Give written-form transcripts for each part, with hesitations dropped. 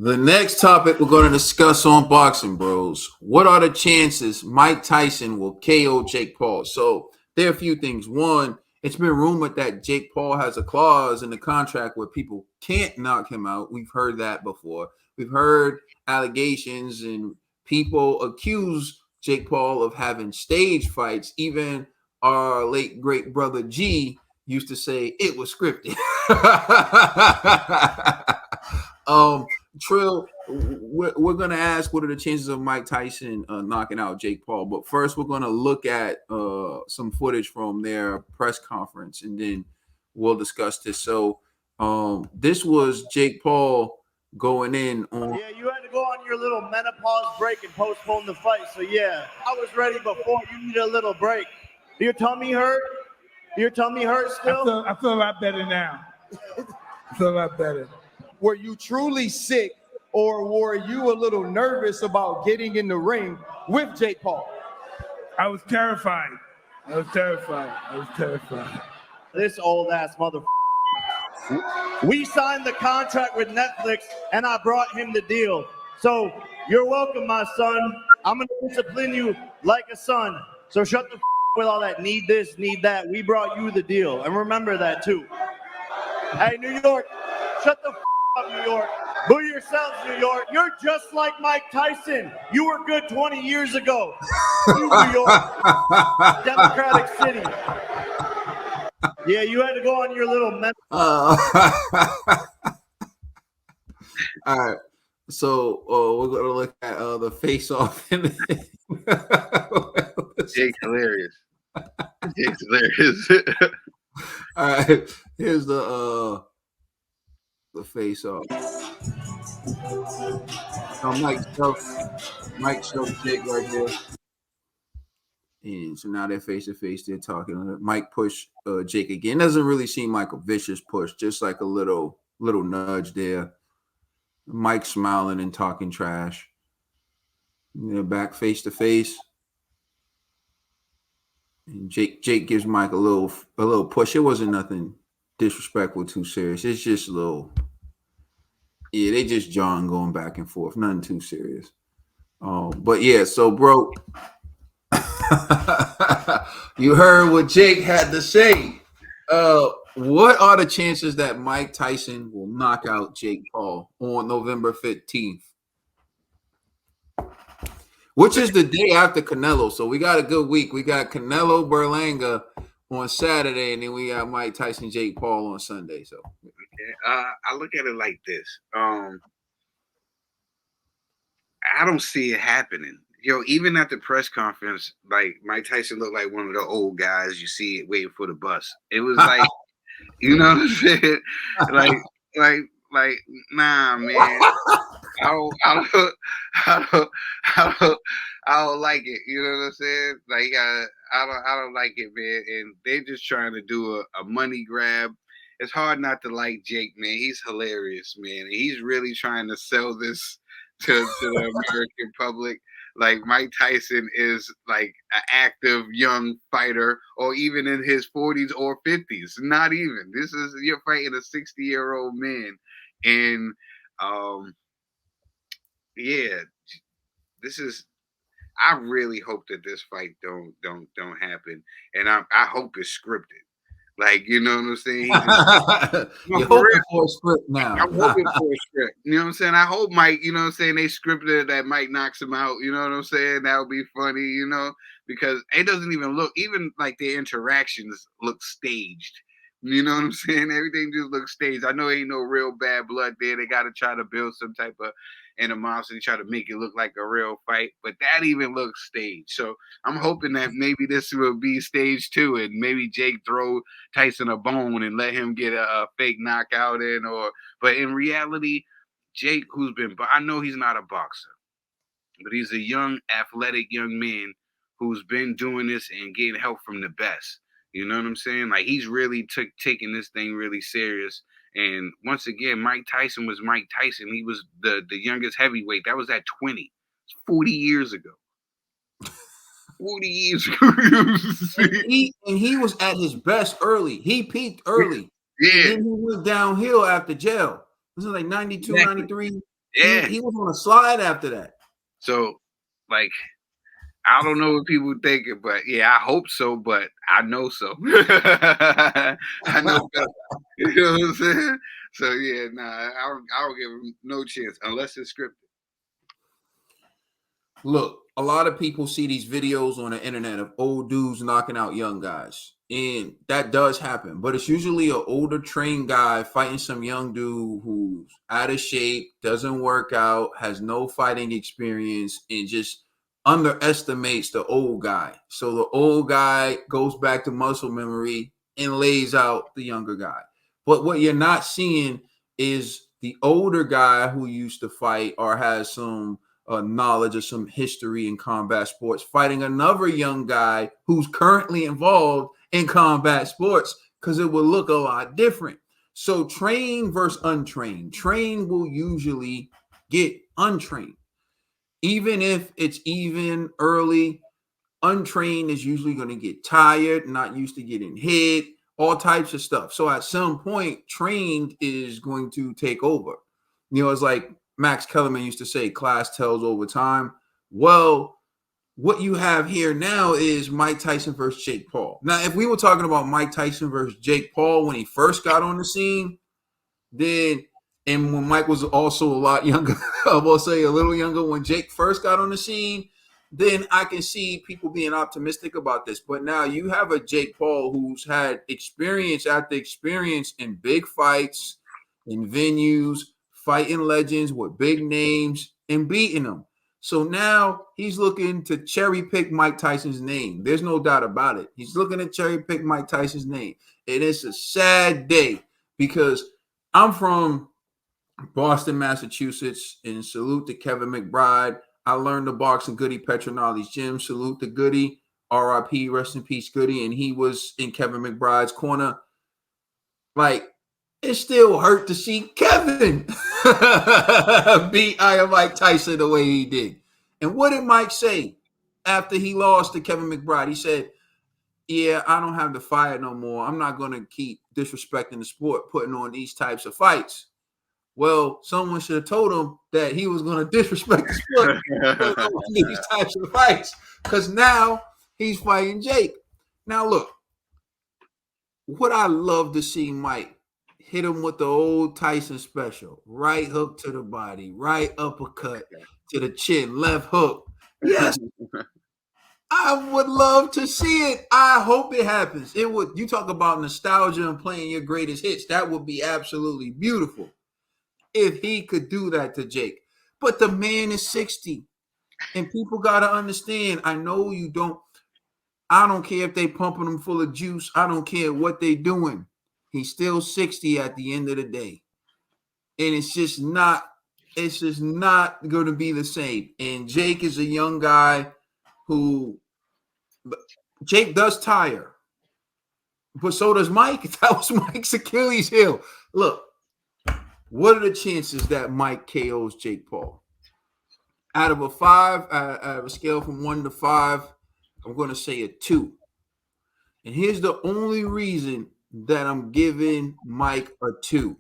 The next topic we're going to discuss on Boxing Bros. What are the chances Mike Tyson will KO Jake Paul? So there are a few things. One, it's been rumored that Jake Paul has a clause in the contract where people can't knock him out. We've heard that before. We've heard allegations and people accuse Jake Paul of having stage fights. Even our late great brother G used to say it was scripted. Trill, we're going to ask what are the chances of Mike Tyson knocking out Jake Paul. But first, we're going to look at some footage from their press conference, and then we'll discuss this. So this was Jake Paul going in on. Yeah, you had to go on your little menopause break and postpone the fight. So, yeah, I was ready before. You need a little break. Your tummy hurt? Your tummy hurt still? I feel a lot better now. I feel a lot better. Were you truly sick, or were you a little nervous about getting in the ring with Jake Paul? I was terrified. This old ass mother. We signed the contract with Netflix, and I brought him the deal. So you're welcome, my son. I'm gonna discipline you like a son. So shut the with all that need this, need that. We brought you the deal, and remember that too. Hey, New York, shut the up, New York. Boo yourselves, New York. You're just like Mike Tyson. You were good 20 years ago. You, New York, Democratic City. Yeah, you had to go on your little all right. So we're going to look at the face-off. Jake's hilarious. Jake's hilarious. All right. Here's the face-off. Mike shows Jake right there. And so now they're face to face. They're talking. Mike pushed Jake again. Doesn't really seem like a vicious push, just like a little nudge there. Mike smiling and talking trash. They're back face to face. And Jake gives Mike a little push. It wasn't nothing disrespectful, too serious. It's just a little. Yeah, they just John going back and forth. Nothing too serious. But yeah, so bro. You heard what Jake had to say. What are the chances that Mike Tyson will knock out Jake Paul on November 15th? Which is the day after Canelo. So we got a good week. We got Canelo Berlanga on Saturday, and then we got Mike Tyson, Jake Paul on Sunday. So I look at it like this. I don't see it happening. Even at the press conference, like Mike Tyson looked like one of the old guys you see waiting for the bus. It was like, you know what I'm saying? Like, nah, man. I don't like it. You know what I'm saying? Like, I don't like it, man. And they just trying to do a money grab. It's hard not to like Jake, man. He's hilarious, man. And he's really trying to sell this to the American public. Like Mike Tyson is like an active young fighter, or even in his 40s or 50s. Not even. You're fighting a 60-year-old man, and yeah, this is. I really hope that this fight don't happen, and I hope it's scripted. Like, you know what I'm saying? You're hoping for a script now. I'm hoping for a script. You know what I'm saying? I hope Mike, you know what I'm saying, they scripted that Mike knocks him out. You know what I'm saying? That would be funny, because it doesn't even look, even like their interactions look staged. You know what I'm saying? Everything just looks staged. I know ain't no real bad blood there. They got to try to build some type of animosity, try to make it look like a real fight, but that even looks staged. So I'm hoping that maybe this will be stage 2, and maybe Jake throw Tyson a bone and let him get a fake knockout in. But in reality, Jake, I know he's not a boxer, but he's a young, athletic young man who's been doing this and getting help from the best. You know what I'm saying? Like, he's really taking this thing really serious. And once again, Mike Tyson was Mike Tyson. He was the youngest heavyweight. That was at 20. 40 years ago. 40 years ago. and he was at his best early. He peaked early. Yeah. And then he went downhill after jail. This is like 92, exactly. 93. Yeah. He was on a slide after that. So, like, I don't know what people thinking, but yeah, I hope so, but I know so. I know better. You know what I'm saying? So yeah, nah, I don't give him no chance unless it's scripted. Look, a lot of people see these videos on the internet of old dudes knocking out young guys, and that does happen. But it's usually an older trained guy fighting some young dude who's out of shape, doesn't work out, has no fighting experience, and just underestimates the old guy. So the old guy goes back to muscle memory and lays out the younger guy. But what you're not seeing is the older guy who used to fight or has some knowledge of some history in combat sports, fighting another young guy who's currently involved in combat sports, because it will look a lot different. So trained versus untrained. Trained will usually get untrained. Even if it's even early, untrained is usually going to get tired, not used to getting hit, all types of stuff. So at some point, trained is going to take over. You know, it's like Max Kellerman used to say, class tells over time. Well, what you have here now is Mike Tyson versus Jake Paul. Now, if we were talking about Mike Tyson versus Jake Paul when he first got on the scene, then, and when Mike was also a lot younger, I will say a little younger when Jake first got on the scene, then I can see people being optimistic about this. But now you have a Jake Paul who's had experience after experience in big fights, in venues, fighting legends with big names and beating them. So now he's looking to cherry pick Mike Tyson's name. There's no doubt about it. He's looking to cherry pick Mike Tyson's name. And it's a sad day because I'm from Boston, Massachusetts, and salute to Kevin McBride. I learned to box in Goody Petronelli's gym. Salute to Goody, RIP, rest in peace, Goody. And he was in Kevin McBride's corner. Like, it still hurt to see Kevin beat Iron Mike Tyson the way he did. And what did Mike say after he lost to Kevin McBride? He said, yeah, I don't have the fire no more. I'm not going to keep disrespecting the sport, putting on these types of fights. Well, someone should have told him that he was going to disrespect the sport these types of fights, because now he's fighting Jake. Now, look, what I love to see Mike hit him with the old Tyson special, right hook to the body, right uppercut to the chin, left hook. Yes, I would love to see it. I hope it happens. It would. You talk about nostalgia and playing your greatest hits. That would be absolutely beautiful if he could do that to Jake. But the man is 60. And people got to understand, I know you don't, I don't care if they pumping him full of juice. I don't care what they doing. He's still 60 at the end of the day. And it's just not going to be the same. And Jake is a young guy who, Jake does tire. But so does Mike. That was Mike's Achilles heel. Look, what are the chances that Mike KOs Jake Paul? Out of a 5, out of a scale from 1 to 5, I'm going to say a 2. And here's the only reason that I'm giving Mike a 2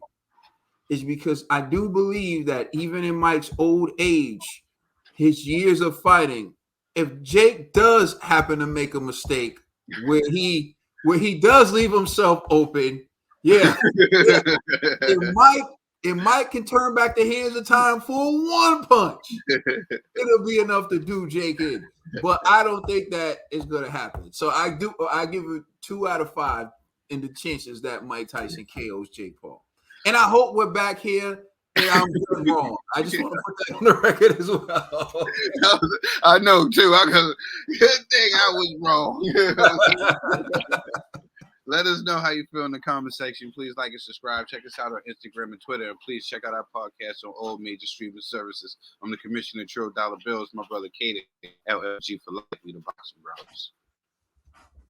is because I do believe that even in Mike's old age, his years of fighting, if Jake does happen to make a mistake where he does leave himself open, yeah. If Mike can turn back the hands of time for one punch, it'll be enough to do Jake in. But I don't think that is going to happen. So I give it 2 out of 5 in the chances that Mike Tyson KOs Jake Paul. And I hope we're back here and I'm wrong. I just want to put that on the record as well. I know too. Good thing I was wrong. Let us know how you feel in the comment section. Please like and subscribe. Check us out on Instagram and Twitter. And please check out our podcast on all major streaming services. I'm the Commissioner of Trill Dollar Bills. My brother Kaden, LLG for life. We the Boxing Brothers.